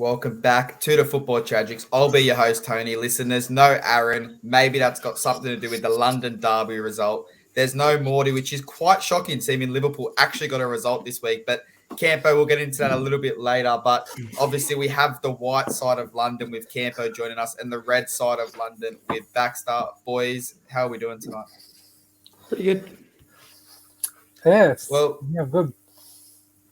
Welcome back to the Football Tragics. I'll be your host, Tony. Listen, there's no Aaron. Maybe that's got something to do with the London derby result. There's no Morty, which is quite shocking, seeming Liverpool actually got a result this week. But Campo, we'll get into that a little bit later. But obviously, we have the white side of London with Campo joining us and the red side of London with Baxter. Boys, how are we doing tonight? Pretty good. Good.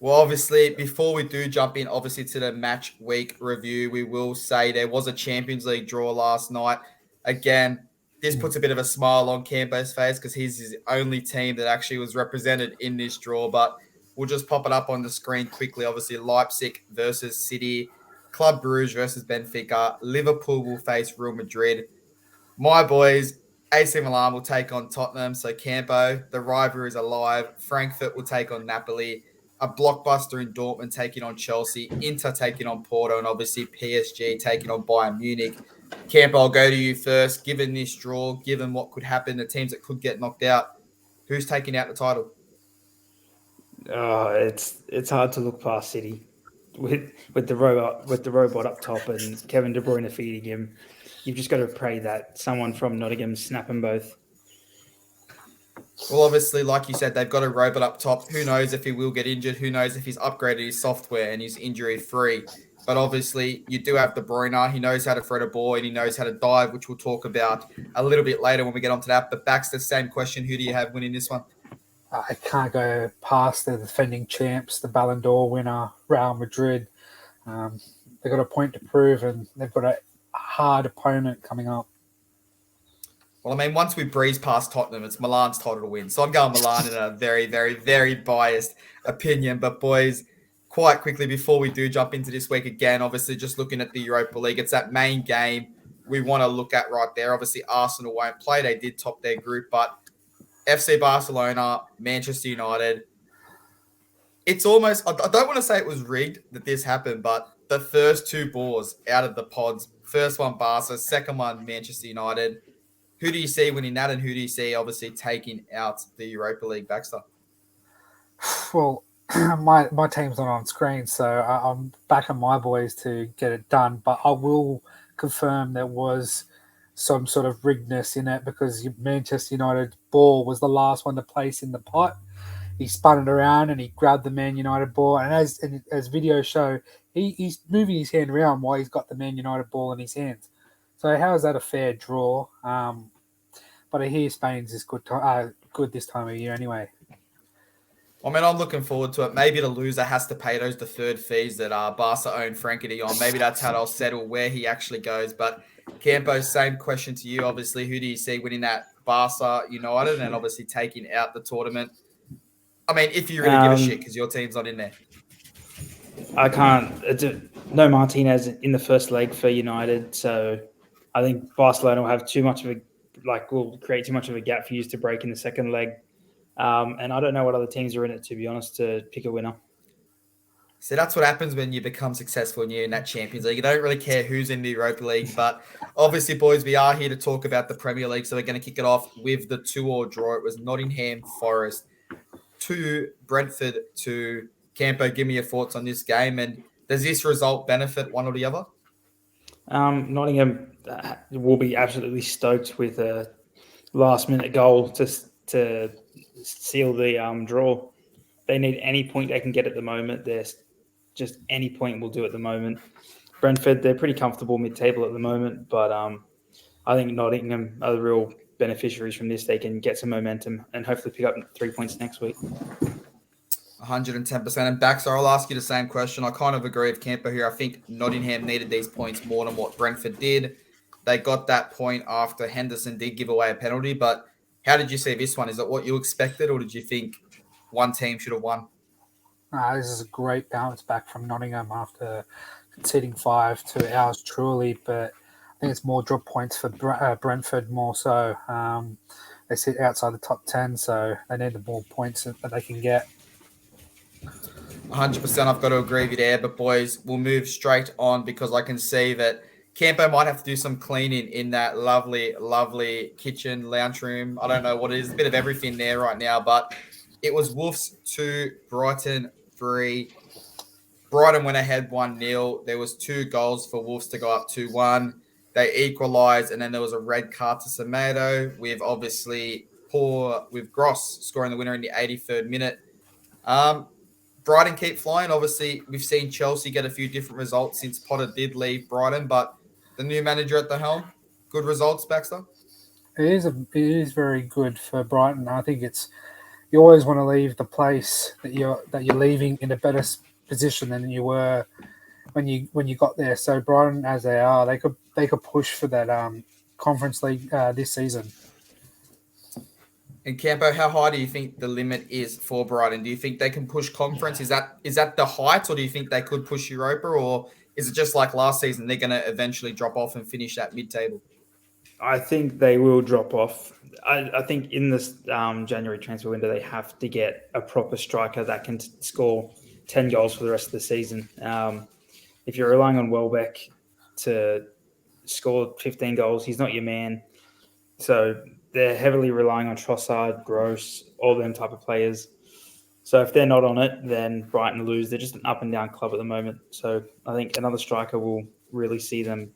Well, obviously, before we do jump in, obviously, to the match week review, we will say there was a Champions League draw last night. Again, this puts a bit of a smile on Campo's face because he's his only team that actually was represented in this draw. But we'll just pop it up on the screen quickly. Obviously, Leipzig versus City, Club Brugge versus Benfica, Liverpool will face Real Madrid. My boys, AC Milan will take on Tottenham. So Campo, the rivalry is alive. Frankfurt will take on Napoli. A blockbuster in Dortmund taking on Chelsea, Inter taking on Porto, and obviously PSG taking on Bayern Munich. Camp, I'll go to you first. Given this draw, given what could happen, the teams that could get knocked out, who's taking out the title? It's hard to look past City with the robot up top and Kevin De Bruyne feeding him. You've just got to pray that someone from Nottingham snap them both. Well, obviously, like you said, they've got a robot up top. Who knows if he will get injured? Who knows if he's upgraded his software and he's injury-free? But obviously, you do have De Bruyne. He knows how to thread a ball and he knows how to dive, which we'll talk about a little bit later when we get onto that. But Baxter, same question. Who do you have winning this one? I can't go past the defending champs, the Ballon d'Or winner, Real Madrid. They've got a point to prove and they've got a hard opponent coming up. Well, I mean, once we breeze past Tottenham, it's Milan's title to win. So I'm going Milan in a very, very, very biased opinion. But boys, quite quickly before we do jump into this week again, obviously just looking at the Europa League, it's that main game we want to look at right there. Obviously, Arsenal won't play. They did top their group, but FC Barcelona, Manchester United. It's almost, I don't want to say it was rigged that this happened, but the first two balls out of the pods, first one Barca, second one Manchester United. Who do you see winning that, and who do you see obviously taking out the Europa League, Baxter? Well, my team's not on screen, so I'm backing my boys to get it done. But I will confirm there was some sort of riggedness in it because Manchester United ball was the last one to place in the pot. He spun it around and he grabbed the Man United ball. And as videos show, he's moving his hand around while he's got the Man United ball in his hands. So how is that a fair draw? But I hear Spain's is good this time of year anyway. I mean, I'm looking forward to it. Maybe the loser has to pay those deferred fees that Barca own Frankie de Jong. Maybe that's how they'll settle where he actually goes. But Campo, same question to you. Obviously, who do you see winning that Barca United and obviously taking out the tournament? I mean, if you really give a shit because your team's not in there. I can't. No Martinez in the first leg for United, so I think Barcelona will have will create too much of a gap for you to break in the second leg. And I don't know what other teams are in it, to be honest, to pick a winner. So that's what happens when you become successful and you're in that Champions League. You don't really care who's in the Europa League. But obviously, boys, we are here to talk about the Premier League. So we're going to kick it off with the 2-2 draw. It was Nottingham Forest 2, Brentford 2. Campo, give me your thoughts on this game. And does this result benefit one or the other? Nottingham will be absolutely stoked with a last-minute goal to seal the draw. They need any point they can get at the moment. There's just any point will do at the moment. Brentford, they're pretty comfortable mid-table at the moment, but I think Nottingham are the real beneficiaries from this. They can get some momentum and hopefully pick up 3 points next week. 110%. And Baxter, I'll ask you the same question. I kind of agree with Campo here. I think Nottingham needed these points more than what Brentford did. They got that point after Henderson did give away a penalty. But how did you see this one? Is it what you expected, or did you think one team should have won? This is a great bounce back from Nottingham after conceding 5 to ours truly. But I think it's more drop points for Brentford more so. They sit outside the top 10, so they need the more points that they can get. 100%. I've got to agree with you there. But, boys, we'll move straight on because I can see that Campo might have to do some cleaning in that lovely, lovely kitchen, lounge room. I don't know what it is. A bit of everything there right now. But it was Wolves 2, Brighton 3. Brighton went ahead 1-0. There was 2 goals for Wolves to go up 2-1. They equalised, and then there was a red card to Semedo with Gross scoring the winner in the 83rd minute. Brighton keep flying. Obviously, we've seen Chelsea get a few different results since Potter did leave Brighton, but the new manager at the helm, good results, Baxter? It is very good for Brighton. I think you always want to leave the place that you're leaving in a better position than you were when you got there. So Brighton, as they are, they could push for that Conference League this season. And Campo, how high do you think the limit is for Brighton? Do you think they can push conference? Is that the height, or do you think they could push Europa, or is it just like last season, they're going to eventually drop off and finish that mid-table? I think they will drop off. I think in this January transfer window, they have to get a proper striker that can score 10 goals for the rest of the season. If you're relying on Welbeck to score 15 goals, he's not your man. So they're heavily relying on Trossard, Gross, all them type of players. So if they're not on it, then Brighton lose. They're just an up and down club at the moment. So I think another striker will really see them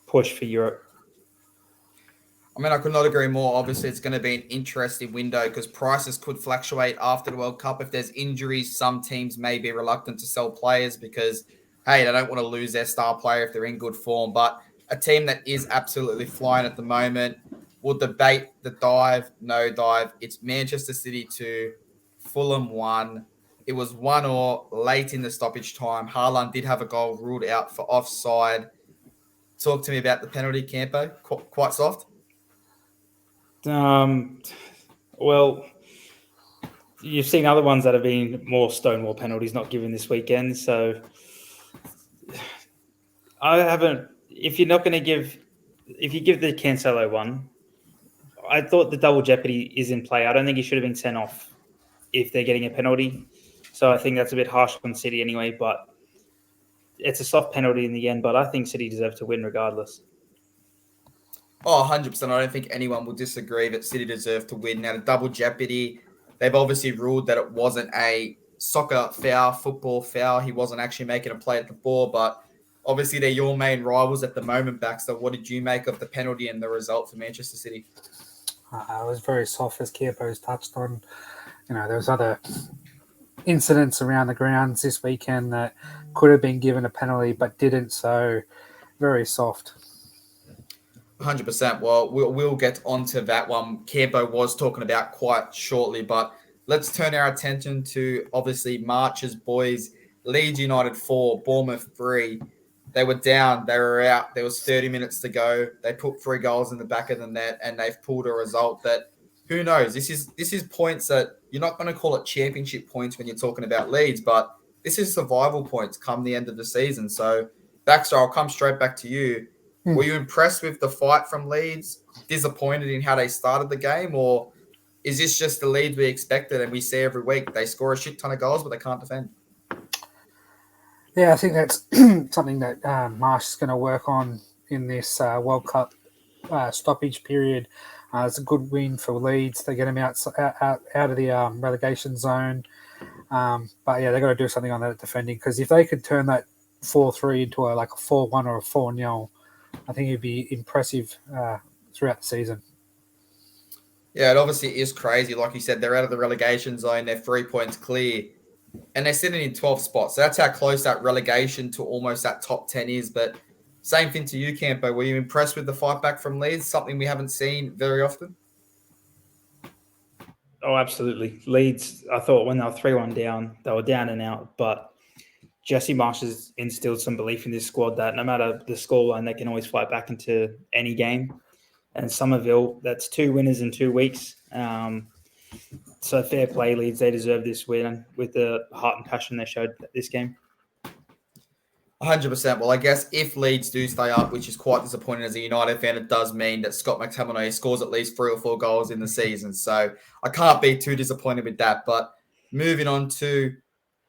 push for Europe. I mean, I could not agree more. Obviously, it's going to be an interesting window because prices could fluctuate after the World Cup. If there's injuries, some teams may be reluctant to sell players because, hey, they don't want to lose their star player if they're in good form. But a team that is absolutely flying at the moment, we'll debate the dive, no dive. It's Manchester City 2, Fulham 1. It was 1-1 late in the stoppage time. Haaland did have a goal ruled out for offside. Talk to me about the penalty, Campo. Quite soft? Well, you've seen other ones that have been more stonewall penalties not given this weekend. So I haven't. If you give the Cancelo one, I thought the double jeopardy is in play. I don't think he should have been sent off if they're getting a penalty. So I think that's a bit harsh on City anyway. But it's a soft penalty in the end. But I think City deserve to win regardless. Oh, 100%. I don't think anyone will disagree that City deserve to win. Now, the double jeopardy, they've obviously ruled that it wasn't a soccer foul, football foul. He wasn't actually making a play at the ball, but obviously they're your main rivals at the moment, Baxter. What did you make of the penalty and the result for Manchester City? It was very soft, as Campo's touched on. There was other incidents around the grounds this weekend that could have been given a penalty but didn't, so very soft. 100%. Well, we'll get onto that one. Campo was talking about quite shortly, but let's turn our attention to obviously March's boys. Leeds United 4, Bournemouth 3. They were down. They were out. There was 30 minutes to go. They put 3 goals in the back of the net, and they've pulled a result that, who knows? This is points that you're not going to call it championship points when you're talking about Leeds, but this is survival points come the end of the season. So, Baxter, I'll come straight back to you. Were you impressed with the fight from Leeds? Disappointed in how they started the game? Or is this just the Leeds we expected and we see every week? They score a shit ton of goals, but they can't defend. Yeah, I think that's something that Marsh is going to work on in this World Cup stoppage period. It's a good win for Leeds. They get them out of the relegation zone. But, yeah, they've got to do something on that defending, because if they could turn that 4-3 into a 4-1 or a 4-0, I think it'd be impressive throughout the season. Yeah, it obviously is crazy. Like you said, they're out of the relegation zone. They're 3 points clear. And they're sitting in 12th spots. So that's how close that relegation to almost that top 10 is. But same thing to you, Campo. Were you impressed with the fight back from Leeds? Something we haven't seen very often? Oh, absolutely. Leeds, I thought when they were 3-1 down, they were down and out. But Jesse Marsh has instilled some belief in this squad that no matter the scoreline, they can always fight back into any game. And Somerville, that's 2 winners in 2 weeks. So fair play, Leeds. They deserve this win with the heart and passion they showed this game. 100%. Well, I guess if Leeds do stay up, which is quite disappointing as a United fan, it does mean that Scott McTominay scores at least 3 or 4 goals in the season. So I can't be too disappointed with that. But moving on to,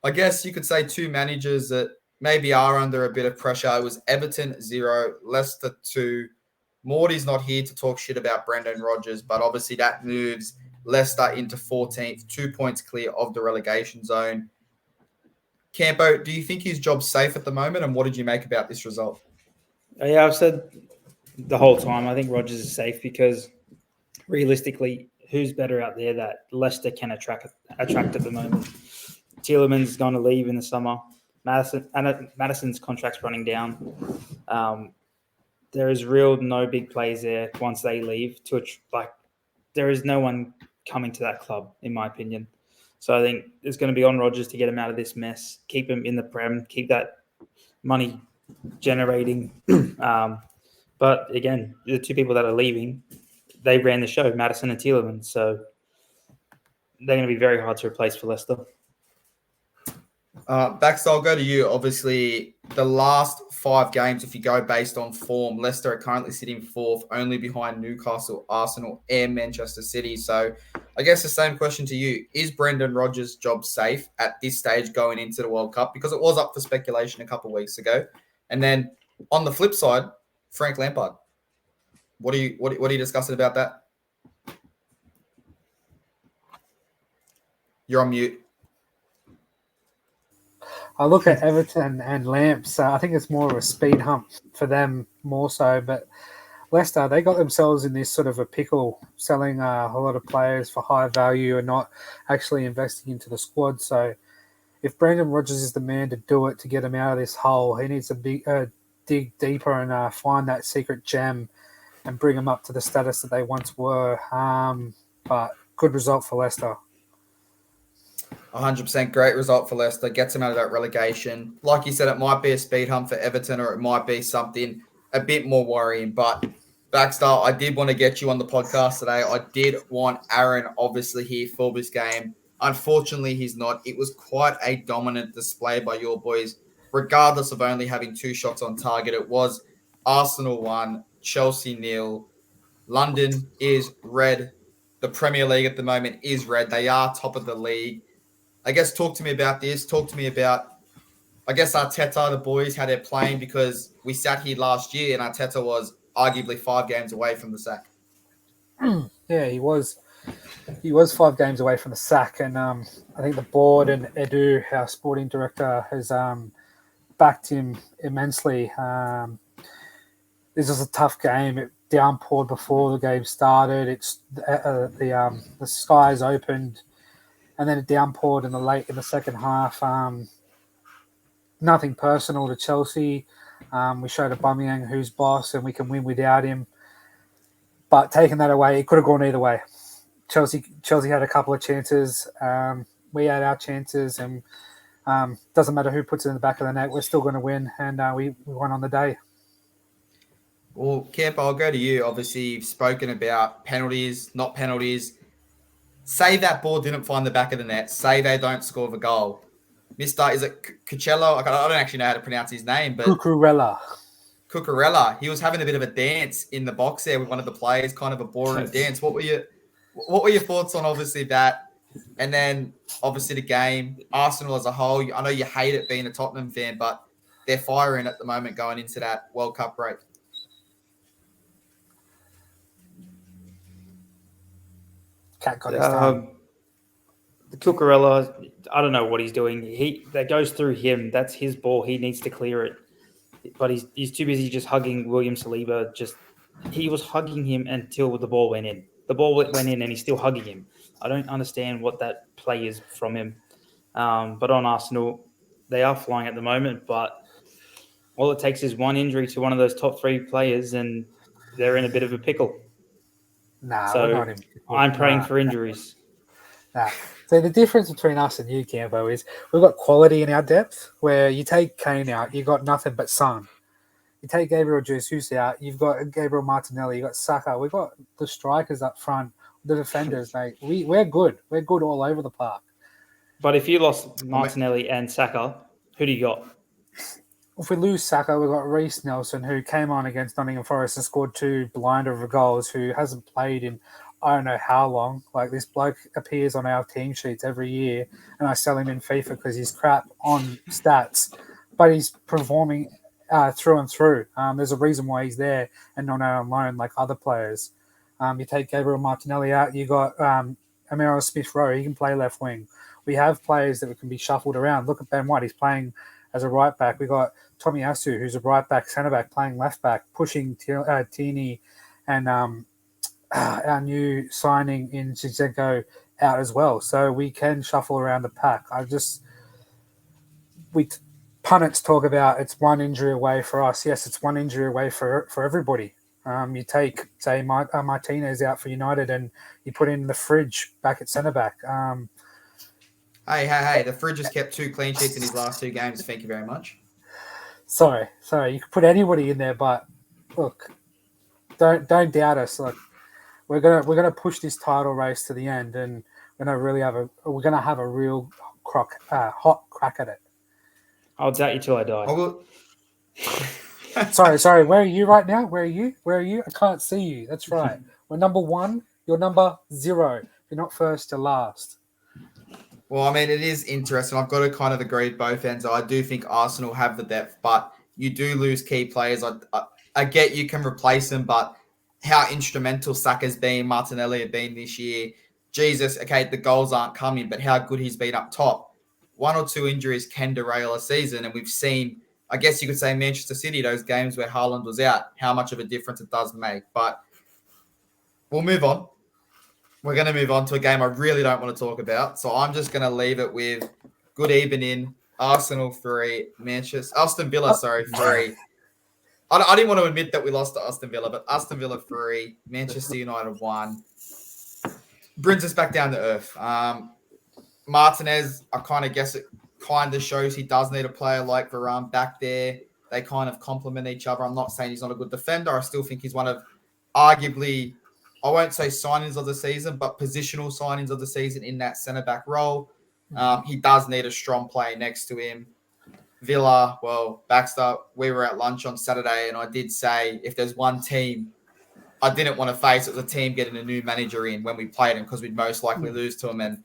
I guess you could say 2 managers that maybe are under a bit of pressure. It was Everton 0, Leicester 2. Morty's not here to talk shit about Brendan Rodgers, but obviously that moves Leicester into 14th, 2 points clear of the relegation zone. Campo, do you think his job's safe at the moment? And what did you make about this result? Yeah, I've said the whole time, I think Rodgers is safe because realistically, who's better out there that Leicester can attract at the moment? Tielemans going to leave in the summer. Madison's contract's running down. There is no big plays there once they leave. There is no one coming to that club, in my opinion. So I think it's going to be on Rodgers to get him out of this mess, keep him in the Prem, keep that money generating. But again, the two people that are leaving, they ran the show, Madison and Tielemans. So they're going to be very hard to replace for Leicester. Baxter, I'll go to you. Obviously, the last 5 games, if you go based on form, Leicester are currently sitting 4th, only behind Newcastle, Arsenal, and Manchester City. So I guess the same question to you. Is Brendan Rodgers' job safe at this stage going into the World Cup? Because it was up for speculation a couple of weeks ago. And then on the flip side, Frank Lampard. What are you discussing about that? You're on mute. I look at Everton and Lamps. I think it's more of a speed hump for them more so. But Leicester, they got themselves in this sort of a pickle, selling a lot of players for high value and not actually investing into the squad. So if Brendan Rodgers is the man to do it, to get him out of this hole, he needs to dig deeper and find that secret gem and bring them up to the status that they once were. But good result for Leicester. 100% great result for Leicester. Gets them out of that relegation. Like you said, it might be a speed hump for Everton, or it might be something a bit more worrying. But Baxter, I did want to get you on the podcast today. I did want Aaron obviously here for this game. Unfortunately, he's not. It was quite a dominant display by your boys, regardless of only having 2 shots on target. It was Arsenal 1, Chelsea 0. London is red. The Premier League at the moment is red. They are top of the league. I guess talk to me about this. Talk to me about, I guess, Arteta, the boys, how they're playing, because we sat here last year and Arteta was arguably 5 games away from the sack. Yeah, he was 5 games away from the sack. And I think the board and Edu, our sporting director, has backed him immensely. This was a tough game. It downpoured before the game started. The skies opened. And then it downpoured in the second half. Nothing personal to Chelsea. We showed Aubameyang who's boss, and we can win without him. But taking that away, it could have gone either way. Chelsea had a couple of chances. We had our chances, and doesn't matter who puts it in the back of the net. We're still going to win, and we won on the day. Well, Camp, I'll go to you. Obviously, you've spoken about penalties, not penalties. Say that ball didn't find the back of the net. Say they don't score the goal. Mr. Is it Cucurella? I don't actually know how to pronounce his name, but Cucurella. He was having a bit of a dance in the box there with one of the players, kind of a boring dance. What were your thoughts on obviously that? And then obviously the game, Arsenal as a whole. I know you hate it being a Tottenham fan, but they're firing at the moment going into that World Cup break. Cat got his time. The Cucurella, I don't know what he's doing. That goes through him. That's his ball. He needs to clear it. But he's too busy just hugging William Saliba. He was hugging him until the ball went in. The ball went in and he's still hugging him. I don't understand what that play is from him. But on Arsenal, they are flying at the moment. But all it takes is one injury to one of those top 3 players and they're in a bit of a pickle. So I'm praying for injuries. So the difference between us and you, Campo, is we've got quality in our depth. Where you take Kane out, you've got nothing but Son. You take Gabriel Jesus out, you've got Gabriel Martinelli, you've got Saka. We've got the strikers up front, the defenders, mate. We're good. We're good all over the park. But if you lost Martinelli and Saka, who do you got? If we lose Saka, we've got Reece Nelson, who came on against Nottingham Forest and scored 2 blinder of goals, who hasn't played in I don't know how long. Like, this bloke appears on our team sheets every year, and I sell him in FIFA because he's crap on stats, but he's performing through and through. There's a reason why he's there and not out on loan like other players. You take Gabriel Martinelli out, you got Emile Smith-Rowe, he can play left wing. We have players that can be shuffled around. Look at Ben White, he's playing as a right back. We got Tommy Asu, who's a right back, centre back, playing left back, pushing Tini and our new signing in Zinchenko out as well. So we can shuffle around the pack. Pundits talk about it's one injury away for us. Yes, it's one injury away for everybody. You take, say, Martinez out for United and you put in the Fridge back at centre back. Hey, the Fridge has kept 2 clean sheets in his last 2 games. Thank you very much. Sorry, you could put anybody in there, but look, don't doubt us. Look, we're gonna push this title race to the end, and we're gonna have a real hot crack at it. I'll doubt you till I die. Sorry. Where are you right now? Where are you? I can't see you. That's right. We're number 1. You're number 0. You're not first, you're last. Well, I mean, it is interesting. I've got to kind of agree with both ends. I do think Arsenal have the depth, but you do lose key players. I get you can replace them, but how instrumental Saka's been, Martinelli have been this year. Jesus, okay, the goals aren't coming, but how good he's been up top. 1 or 2 injuries can derail a season, and we've seen, I guess you could say, Manchester City, those games where Haaland was out, how much of a difference it does make. But we'll move on. We're going to move on to a game I really don't want to talk about. So I'm just going to leave it with good evening. Arsenal 3, Aston Villa 3. I didn't want to admit that we lost to Aston Villa, but Aston Villa 3, Manchester United 1. Brings us back down to earth. Martinez, I kind of guess it kind of shows he does need a player like Varane back there. They kind of complement each other. I'm not saying he's not a good defender. I still think he's one of arguably, I won't say signings of the season, but positional signings of the season in that centre-back role. He does need a strong player next to him. Villa, well, Baxter, we were at lunch on Saturday, and I did say if there's one team I didn't want to face, it was a team getting a new manager in when we played him because we'd most likely lose to him. And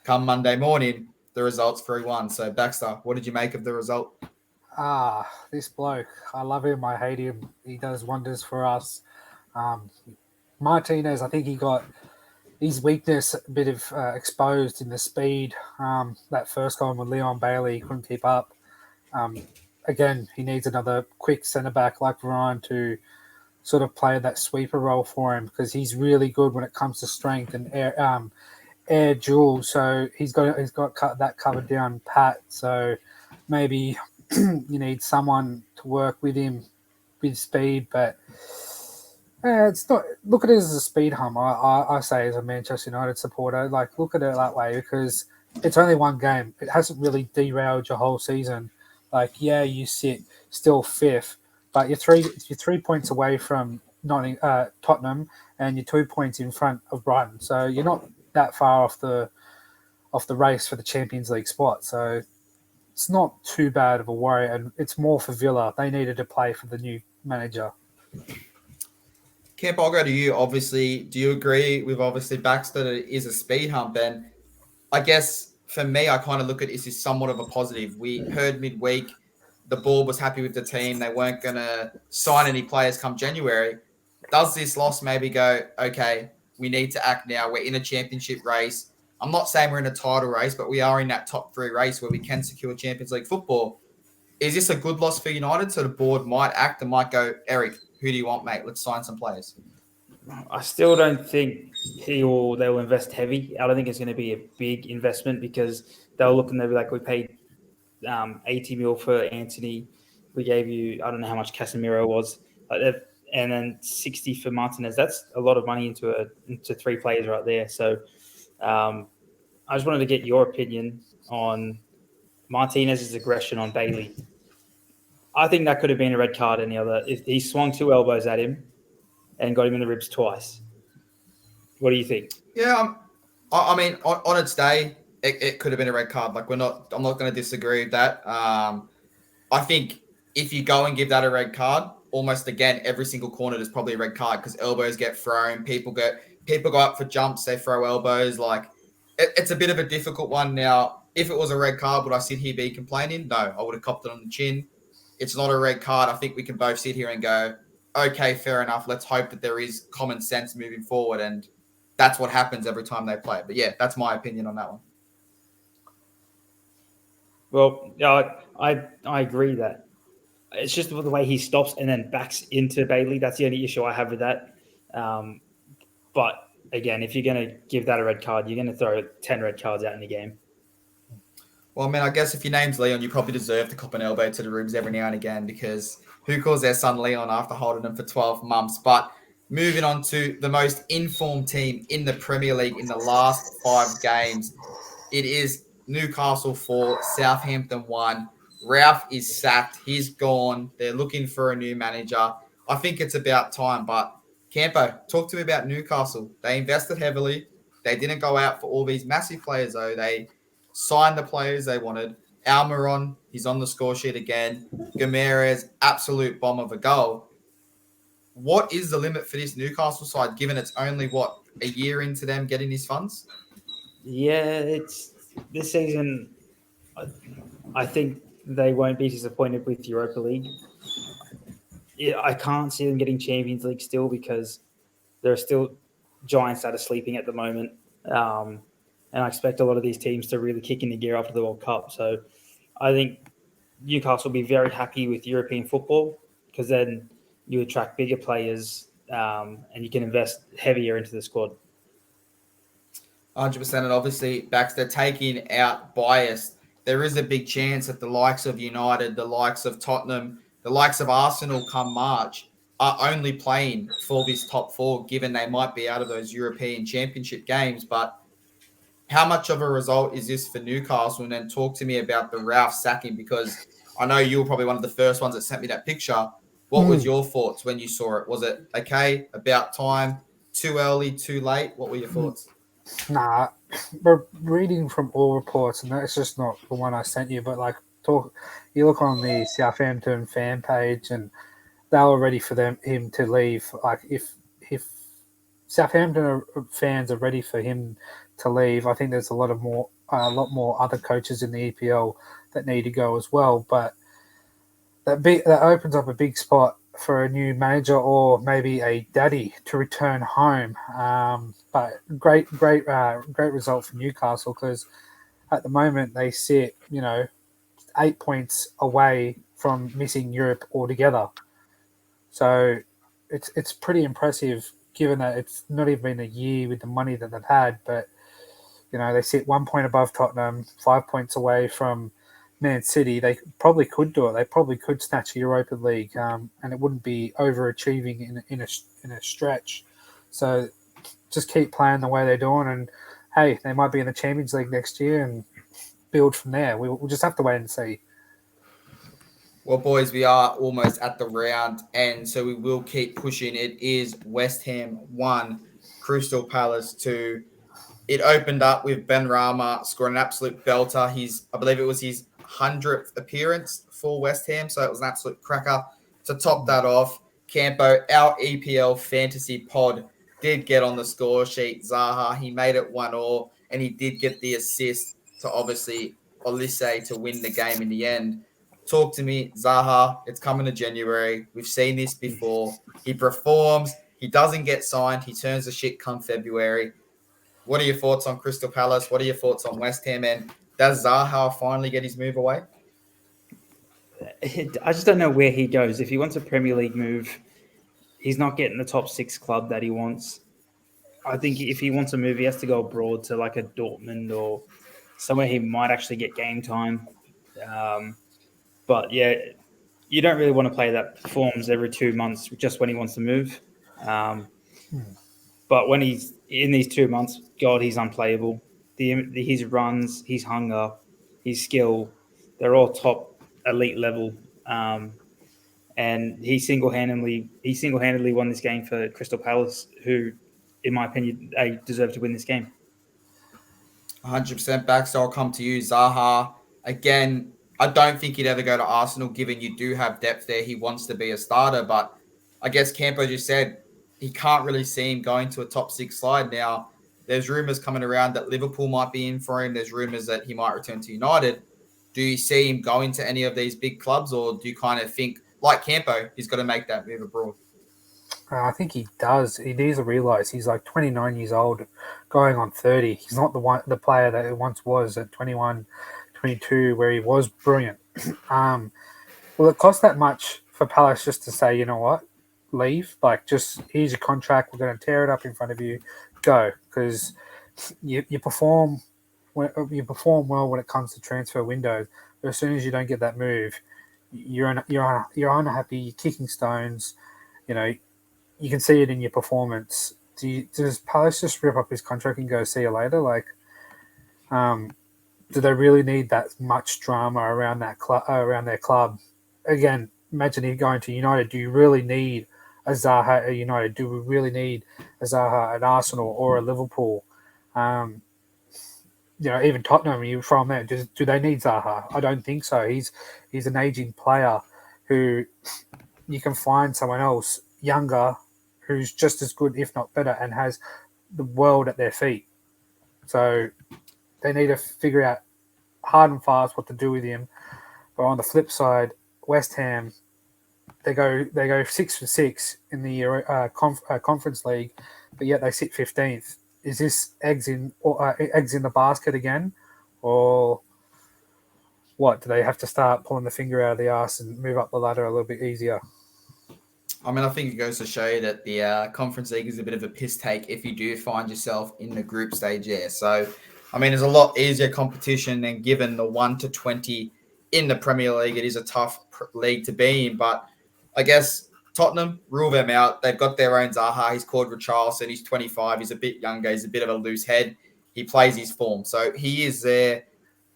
come Monday morning, the result's 3-1. So, Baxter, what did you make of the result? This bloke, I love him, I hate him. He does wonders for us. Martinez, I think he got his weakness a bit of exposed in the speed. That first goal with Leon Bailey, couldn't keep up. Again, he needs another quick centre-back like Varane to sort of play that sweeper role for him because he's really good when it comes to strength and air duel. So he's got that covered down pat. So maybe you need someone to work with him with speed, but it's not. Look at it as a speed hump. I say as a Manchester United supporter, like look at it that way because it's only one game. It hasn't really derailed your whole season. Like you sit still 5th, but you're 3 points away from Tottenham, and you're 2 points in front of Brighton. So you're not that far off the race for the Champions League spot. So it's not too bad of a worry, and it's more for Villa. They needed to play for the new manager. Camp, I'll go to you. Obviously, do you agree with obviously Baxter that it is a speed hump? And I guess for me, I kind of look at this as somewhat of a positive. We heard midweek the board was happy with the team. They weren't going to sign any players come January. Does this loss maybe go, okay, we need to act now. We're in a championship race. I'm not saying we're in a title race, but we are in that top 3 race where we can secure Champions League football. Is this a good loss for United? So the board might act and might go, Eric, who do you want, mate? Let's sign some players. I still don't think they'll invest heavy. I don't think it's going to be a big investment because they'll look and they'll be like, we paid 80 mil for Anthony. We gave you, I don't know how much Casemiro was, and then 60 for Martinez. That's a lot of money into 3 players right there. So I just wanted to get your opinion on Martinez's aggression on Bailey. I think that could have been a red card if he swung 2 elbows at him and got him in the ribs twice. What do you think? Yeah, I mean, on its day, it could have been a red card. Like I'm not going to disagree with that. I think if you go and give that a red card, almost again every single corner there's probably a red card because elbows get thrown. People go up for jumps, they throw elbows. Like it's a bit of a difficult one. Now, if it was a red card, would I sit here be complaining? No, I would have copped it on the chin. It's not a red card. I think we can both sit here and go, okay, fair enough. Let's hope that there is common sense moving forward. And that's what happens every time they play. But yeah, that's my opinion on that one. Well, I agree that it's just the way he stops and then backs into Bailey. That's the only issue I have with that. But again, if you're going to give that a red card, you're going to throw 10 red cards out in the game. Well, I mean, I guess if your name's Leon, you probably deserve to cop an elbow to the ribs every now and again, because who calls their son Leon after holding him for 12 months? But moving on to the most informed team in the Premier League in the last 5 games, it is Newcastle 4, Southampton 1. Ralph is sacked. He's gone. They're looking for a new manager. I think it's about time. But Campo, talk to me about Newcastle. They invested heavily. They didn't go out for all these massive players, though. They signed the players they wanted. Almiron, he's on the score sheet again. Gameres, absolute bomb of a goal. What is the limit for this Newcastle side, given it's only, a year into them getting these funds? Yeah, it's this season. I think they won't be disappointed with Europa League. I can't see them getting Champions League still, because there are still giants that are sleeping at the moment. And I expect a lot of these teams to really kick into gear after the World Cup. So I think Newcastle will be very happy with European football, because then you attract bigger players and you can invest heavier into the squad. 100%. And obviously, Baxter taking out bias, there is a big chance that the likes of United, the likes of Tottenham, the likes of Arsenal come March are only playing for this top 4, given they might be out of those European Championship games. But how much of a result is this for Newcastle? And then talk to me about the Ralph sacking, because I know you were probably one of the first ones that sent me that picture. What was your thoughts when you saw it? Was it okay, about time, too early, too late? What were your thoughts? Nah, but reading from all reports, and that's just not the one I sent you, but you look on the Southampton fan page, and they were ready for him to leave. Like if Southampton fans are ready for him to leave, I think there's a lot more other coaches in the EPL that need to go as well. But that opens up a big spot for a new manager, or maybe a daddy to return home. But great result for Newcastle, because at the moment they sit 8 points away from missing Europe altogether. So it's pretty impressive, given that it's not even been a year with the money that they've had. But they sit 1 point above Tottenham, 5 points away from Man City. They probably could do it. They probably could snatch a Europa League, and it wouldn't be overachieving in a stretch. So just keep playing the way they're doing, and hey, they might be in the Champions League next year and build from there. We'll just have to wait and see. Well, boys, we are almost at the round end, so we will keep pushing. It is West Ham 1, Crystal Palace 2. It opened up with Ben Rama scoring an absolute belter. I believe it was his 100th appearance for West Ham, so it was an absolute cracker. To top that off, Campo, our EPL fantasy pod, did get on the score sheet. Zaha, he made it 1-1, and he did get the assist to obviously Olise to win the game in the end. Talk to me, Zaha. It's coming to January. We've seen this before. He performs. He doesn't get signed. He turns the shit come February. What are your thoughts on Crystal Palace? What are your thoughts on West Ham? And does Zaha finally get his move away? I just don't know where he goes. If he wants a Premier League move, he's not getting the top 6 club that he wants. I think if he wants a move, he has to go abroad to like a Dortmund or somewhere he might actually get game time. But yeah, you don't really want to play that performs every 2 months just when he wants to move. But when he's in these 2 months, God, he's unplayable. His runs, his hunger, his skill, they're all top elite level. And he single-handedly won this game for Crystal Palace, who, in my opinion, they deserve to win this game. 100% back, so I'll come to you. Zaha, again, I don't think he'd ever go to Arsenal, given you do have depth there. He wants to be a starter, but I guess Campo just said he can't really see him going to a top 6 slide. Now, there's rumours coming around that Liverpool might be in for him. There's rumours that he might return to United. Do you see him going to any of these big clubs, or do you kind of think, like Campo, he's got to make that move abroad? I think he does. He needs to realise he's like 29 years old, going on 30. He's not the player that he once was at 21, 22, where he was brilliant. Will it cost that much for Palace just to say, you know what, leave? Like, just here's your contract. We're going to tear it up in front of you. Go, because you perform well when it comes to transfer windows. But as soon as you don't get that move, you're unhappy. You're kicking stones. You know, you can see it in your performance. Does Palace just rip up his contract and go see you later? Like, do they really need that much drama around around their club? Again, imagine him going to United. Do you really need a Zaha at United? Do we really need a Zaha at Arsenal or a Liverpool? Even Tottenham. You from there? Do they need Zaha? I don't think so. He's an aging player who you can find someone else younger who's just as good, if not better, and has the world at their feet. So they need to figure out hard and fast what to do with him. But on the flip side, West Ham, they go 6 for 6 in the Conference League, but yet they sit 15th. Is this eggs in the basket again, or what? Do they have to start pulling the finger out of the arse and move up the ladder a little bit easier? I mean, I think it goes to show you that the Conference League is a bit of a piss take if you do find yourself in the group stage there. So, I mean, there's a lot easier competition than given the 1 to 20 in the Premier League. It is a tough league to be in, but I guess Tottenham, rule them out. They've got their own Zaha. He's called Richarlison. He's 25. He's a bit younger. He's a bit of a loose head. He plays his form. So he is there.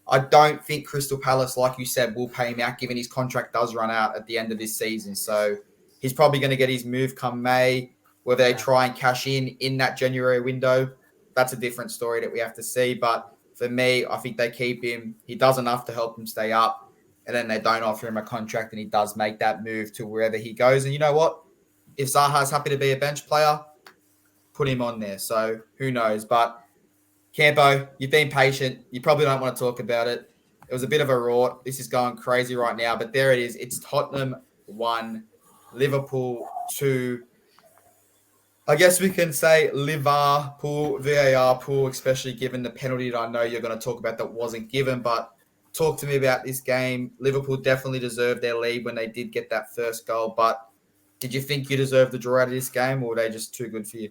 I don't think Crystal Palace, like you said, will pay him out given his contract does run out at the end of this season. So he's probably going to get his move come May. Whether they try and cash in that January window, that's a different story that we have to see. But for me, I think they keep him. He does enough to help him stay up. And then they don't offer him a contract and he does make that move to wherever he goes. And you know what? If Zaha's happy to be a bench player, put him on there. So who knows? But Campo, you've been patient. You probably don't want to talk about it. It was a bit of a rort. This is going crazy right now. But there it is. It's Tottenham 1, Liverpool 2. I guess we can say Liverpool, VAR pool, especially given the penalty that I know you're going to talk about that wasn't given. But talk to me about this game. Liverpool definitely deserved their lead when they did get that first goal. But did you think you deserved the draw out of this game, or were they just too good for you?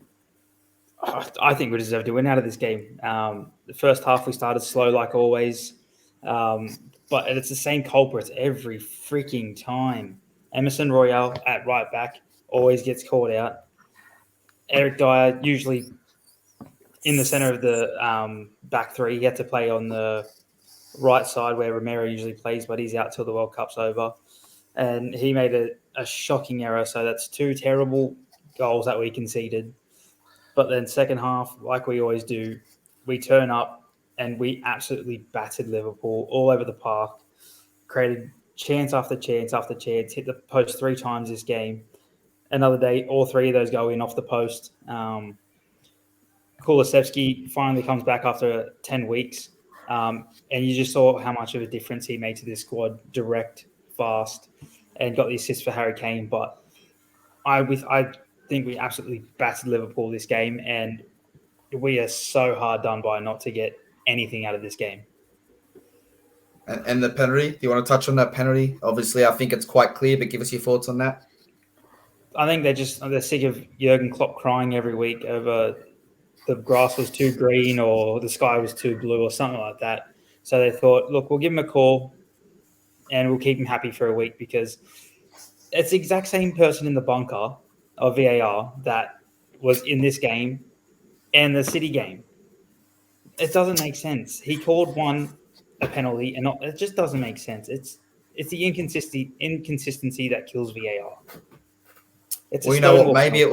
I think we deserved to win out of this game. The first half we started slow like always, but it's the same culprits every freaking time. Emerson Royale at right back always gets caught out. Eric Dyer usually in the center of the back three. He had to play on the right side where Romero usually plays, but he's out till the World Cup's over. And he made a shocking error. So that's 2 terrible goals that we conceded. But then second half, like we always do, we turn up and we absolutely battered Liverpool all over the park, created chance after chance after chance, hit the post 3 times this game. Another day, all 3 of those go in off the post. Kulusevski finally comes back after 10 weeks. And you just saw how much of a difference he made to this squad, direct, fast, and got the assist for Harry Kane. But I think we absolutely battered Liverpool this game, and we are so hard done by not to get anything out of this game. And the penalty, do you want to touch on that penalty? Obviously, I think it's quite clear, but give us your thoughts on that. I think they're sick of Jurgen Klopp crying every week over the grass was too green or the sky was too blue or something like that. So they thought, look, we'll give him a call and we'll keep him happy for a week, because it's the exact same person in the bunker of VAR that was in this game and the City game. It doesn't make sense. He called one a penalty, and it just doesn't make sense. It's the inconsistency that kills VAR. Well, you know what? Maybe it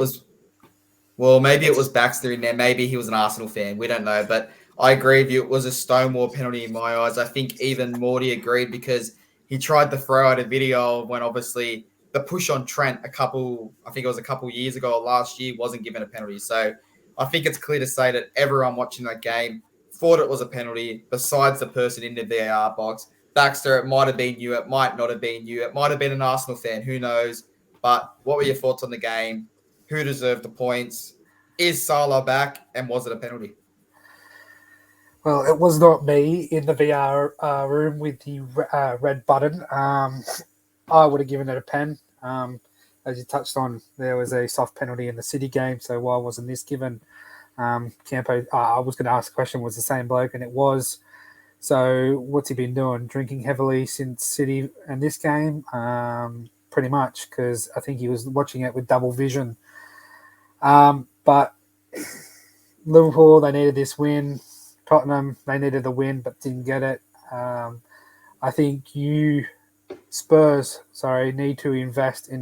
was Baxter in there. Maybe he was an Arsenal fan. We don't know. But I agree with you. It was a stonewall penalty in my eyes. I think even Morty agreed, because he tried to throw out a video when obviously the push on Trent I think it was a couple years ago or last year, wasn't given a penalty. So I think it's clear to say that everyone watching that game thought it was a penalty besides the person in the VAR box. Baxter, it might have been you. It might not have been you. It might have been an Arsenal fan. Who knows? But what were your thoughts on the game? Who deserved the points? Is Salah back? And was it a penalty? Well, it was not me in the VR room with the red button. I would have given it a pen. As you touched on, there was a soft penalty in the City game, so why wasn't this given? Campo, I was going to ask the question, was the same bloke, and it was. So what's he been doing? Drinking heavily since City and this game? Pretty much, because I think he was watching it with double vision. But Liverpool, they needed this win. Tottenham, they needed the win but didn't get it. I think Spurs, need to invest in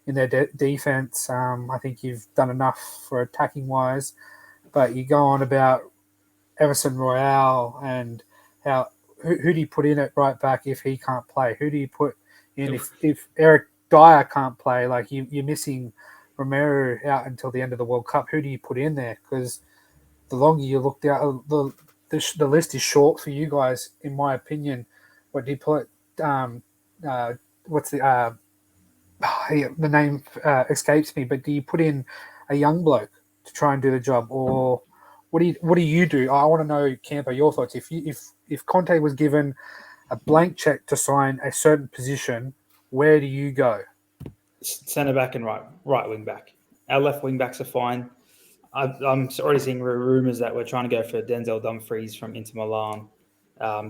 their defense. I think you've done enough for attacking wise, but you go on about Emerson Royale and who do you put in at right back if he can't play? Who do you put in if Eric Dyer can't play? Like you're missing Romero out until the end of the World Cup. Who do you put in there? Because the longer you look down, the list is short for you guys, in my opinion. What do you put? What's the name escapes me? But do you put in a young bloke to try and do the job, or what do you do? I want to know, Campo, your thoughts. If Conte was given a blank check to sign a certain position, where do you go? Centre back and right wing back. Our left wing backs are fine. I'm already seeing rumours that we're trying to go for Denzel Dumfries from Inter Milan.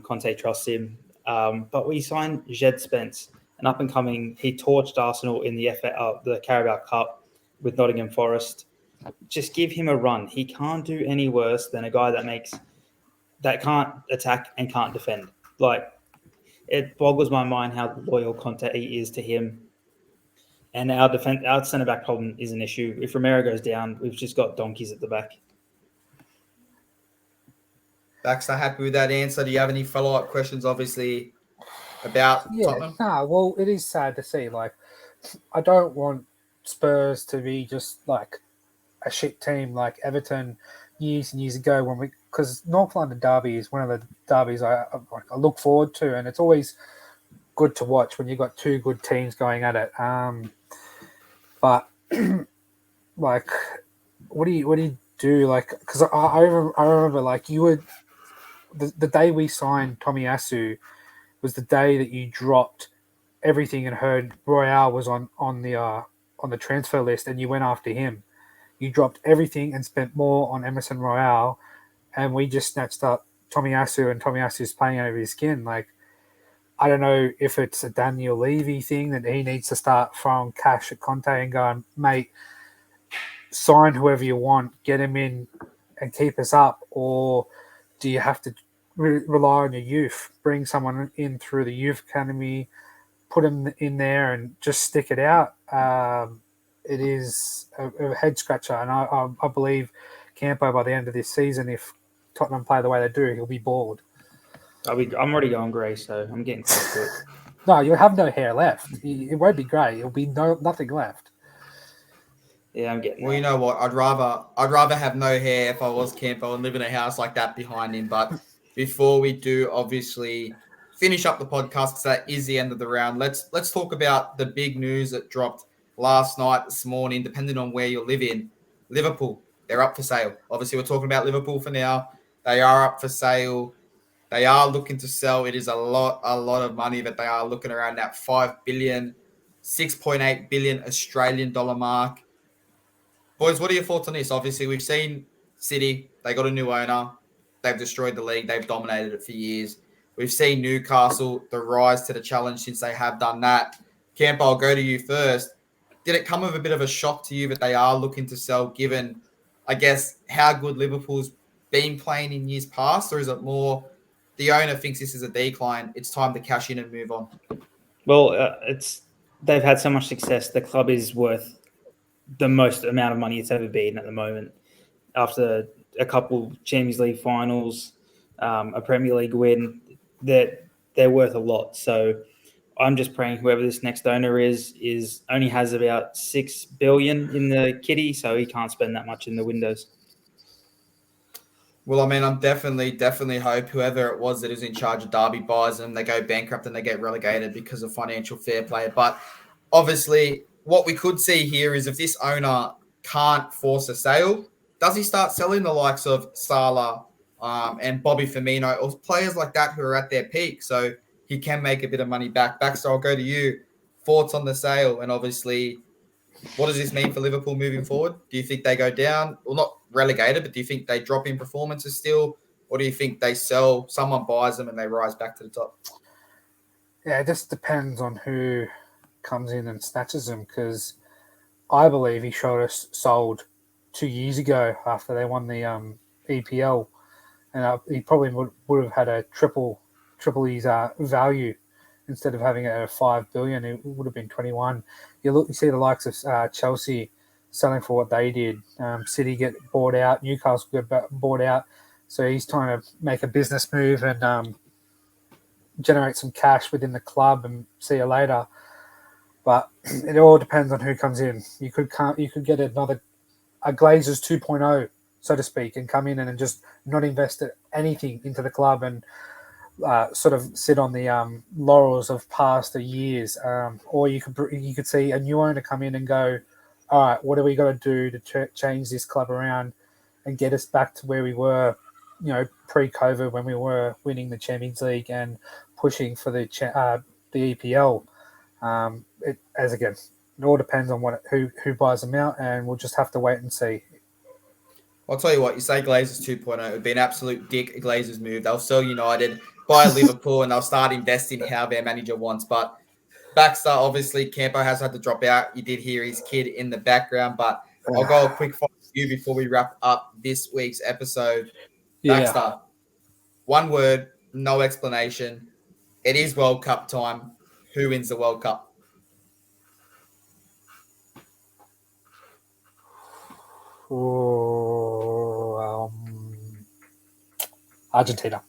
Conte trusts him. But we signed Jed Spence, an up-and-coming. He torched Arsenal in the Carabao Cup with Nottingham Forest. Just give him a run. He can't do any worse than a guy that can't attack and can't defend. Like, it boggles my mind how loyal Conte is to him. And our centre-back problem is an issue. If Romero goes down, we've just got donkeys at the back. Baxter, happy with that answer? Do you have any follow-up questions, obviously, about Tottenham? Well, it is sad to see. Like, I don't want Spurs to be just like a shit team like Everton years and years ago because North London Derby is one of the derbies I look forward to, and it's always good to watch when you've got two good teams going at it. But like, what do you do? Like, because I remember like you would the day we signed Tomiyasu was the day that you dropped everything and heard Royale was on the transfer list, and you went after him. You dropped everything and spent more on Emerson Royale, and we just snatched up Tomiyasu, and Tomiyasu's playing over his skin. Like, I don't know if it's a Daniel Levy thing that he needs to start throwing cash at Conte and going, mate, sign whoever you want, get him in and keep us up, or do you have to rely on your youth, bring someone in through the youth academy, put him in there and just stick it out? It is a head scratcher, and I believe Campo by the end of this season, if Tottenham play the way they do, he'll be bored. I'm already going grey, so I'm getting close to it. No, you'll have no hair left. It won't be grey. It'll be nothing left. Yeah, I'm getting. Well, you know what? I'd rather have no hair if I was Campo and live in a house like that behind him. But before we do, obviously, finish up the podcast, because that is the end of the round. Let's talk about the big news that dropped last night, this morning, depending on where you live in. Liverpool, they're up for sale. Obviously, we're talking about Liverpool for now. They are up for sale. They are looking to sell. It is a lot of money that they are looking around that 5 billion, 6.8 billion Australian dollar mark. Boys, what are your thoughts on this? Obviously, we've seen City. They got a new owner. They've destroyed the league. They've dominated it for years. We've seen Newcastle, the rise to the challenge since they have done that. Camp, I'll go to you first. Did it come with a bit of a shock to you that they are looking to sell, given, I guess, how good Liverpool's been playing in years past? Or is it more the owner thinks this is a decline, it's time to cash in and move on? Well, they've had so much success. The club is worth the most amount of money it's ever been at the moment. After a couple Champions League finals, a Premier League win, they're worth a lot. So I'm just praying whoever this next owner is only has about 6 billion in the kitty, so he can't spend that much in the windows. Well, I mean, I'm definitely hope whoever it was that is in charge of Derby buys them, they go bankrupt and they get relegated because of financial fair play. But obviously, what we could see here is if this owner can't force a sale, does he start selling the likes of Salah and Bobby Firmino or players like that who are at their peak so he can make a bit of money back? Baxter, I'll go to you. Thoughts on the sale, and obviously, what does this mean for Liverpool moving forward? Do you think they go down? Well, not relegated, but do you think they drop in performances still? Or do you think they sell, someone buys them and they rise back to the top? Yeah, it just depends on who comes in and snatches them, because I believe he showed us sold 2 years ago after they won the EPL, and he probably would have had a triple his value. Instead of having it at 5 billion, it would have been 21. You see the likes of Chelsea selling for what they did. City get bought out, Newcastle get bought out. So he's trying to make a business move and generate some cash within the club and see you later. But it all depends on who comes in. You could get a Glazers 2.0, so to speak, and come in and just not invest anything into the club and sort of sit on the laurels of past years. Or you could see a new owner come in and go, all right, what are we got to do to change this club around and get us back to where we were, pre-COVID, when we were winning the Champions League and pushing for the EPL. It all depends on who buys them out, and we'll just have to wait and see. I'll tell you what, you say Glazers 2.0, it would be an absolute dick Glazers move. They'll sell United, buy Liverpool, and they'll start investing how their manager wants. But Baxter, obviously, Campo has had to drop out. You did hear his kid in the background, but I'll go a quick fire with you before we wrap up this week's episode. Baxter, one word, no explanation. It is World Cup time. Who wins the World Cup? Argentina.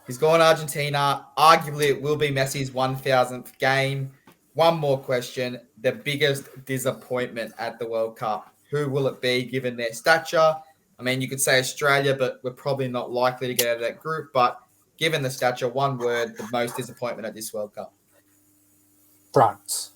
He's gone Argentina. Arguably, it will be Messi's 1,000th game. One more question. The biggest disappointment at the World Cup. Who will it be given their stature? I mean, you could say Australia, but we're probably not likely to get out of that group. But given the stature, one word, the most disappointment at this World Cup. France.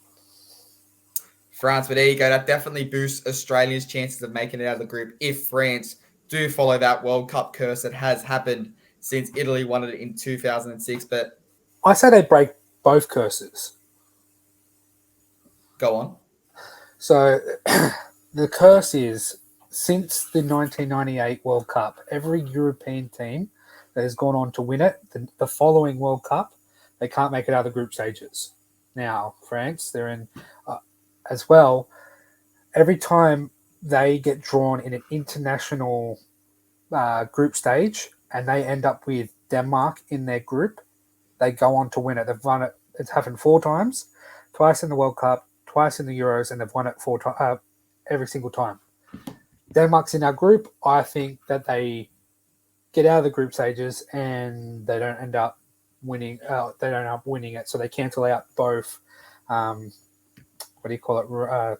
But there you go. That definitely boosts Australia's chances of making it out of the group if France do follow that World Cup curse that has happened since Italy won it in 2006. But I say they break both curses. Go on. So the curse is, since the 1998 World Cup, every European team that has gone on to win it, the following World Cup, they can't make it out of the group stages. Now, France, they're in as well. Every time they get drawn in an international group stage and they end up with Denmark in their group, they go on to win it. They've won it. It's happened 4 times, twice in the World Cup, twice in the Euros, and they've won it 4 times, every single time. Denmark's in our group. I think that they get out of the group stages and they don't end up winning. They don't end up winning it, so they cancel out both. What do you call it?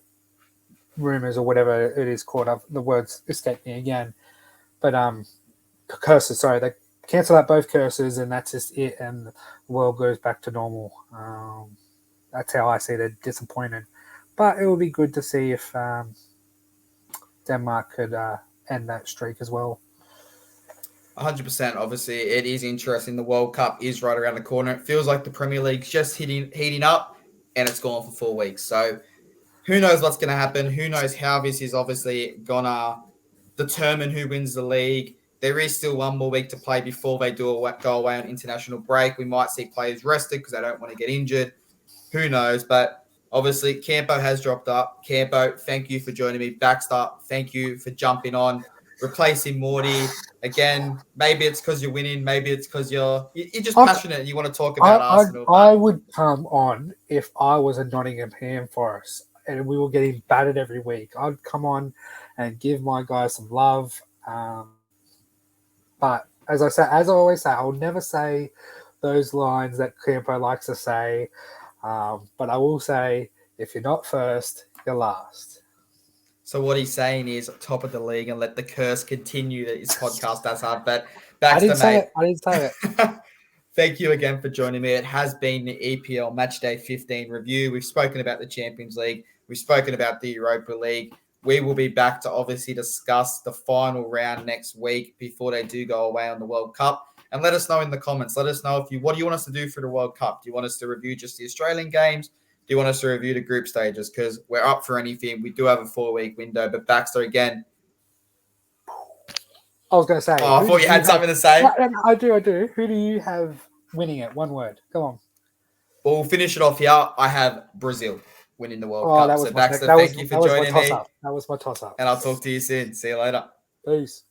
Rumors or whatever it is called. The words escape me again. But curses. Sorry, they cancel out both curses, and that's just it. And the world goes back to normal. That's how I see it. Disappointed, but it would be good to see if Denmark could end that streak as well. 100%. Obviously, it is interesting. The World Cup is right around the corner. It feels like the Premier League's just heating up, and it's gone for 4 weeks. So who knows what's going to happen? Who knows how this is obviously going to determine who wins the league. There is still 1 more week to play before they go away on international break. We might see players rested because they don't want to get injured. Who knows? But obviously, Campo has dropped up. Campo, thank you for joining me. Baxter, thank you for jumping on, replacing Morty. Again, maybe it's because you're winning. Maybe it's because you're just passionate and you want to talk about Arsenal. I would come on if I was a Nottingham fan for us and we were getting battered every week. I'd come on and give my guys some love. But as I always say, I'll never say those lines that Campo likes to say. But I will say, if you're not first, you're last. So what he's saying is top of the league and let the curse continue that his podcast does have. But Baxter, I didn't say it. Thank you again for joining me. It has been the EPL Matchday 15 review. We've spoken about the Champions League. We've spoken about the Europa League. We will be back to obviously discuss the final round next week before they do go away on the World Cup. And let us know in the comments. Let us know what do you want us to do for the World Cup? Do you want us to review just the Australian games? Do you want us to review the group stages? Because we're up for anything. We do have a 4-week window. But Baxter, again. I was going to say. Oh, I thought you had something to say. I do. Who do you have winning it? One word. Come on. Well, we'll finish it off here. I have Brazil winning the World Cup. So Baxter, thank you for joining me. That was my toss-up. And I'll talk to you soon. See you later. Peace.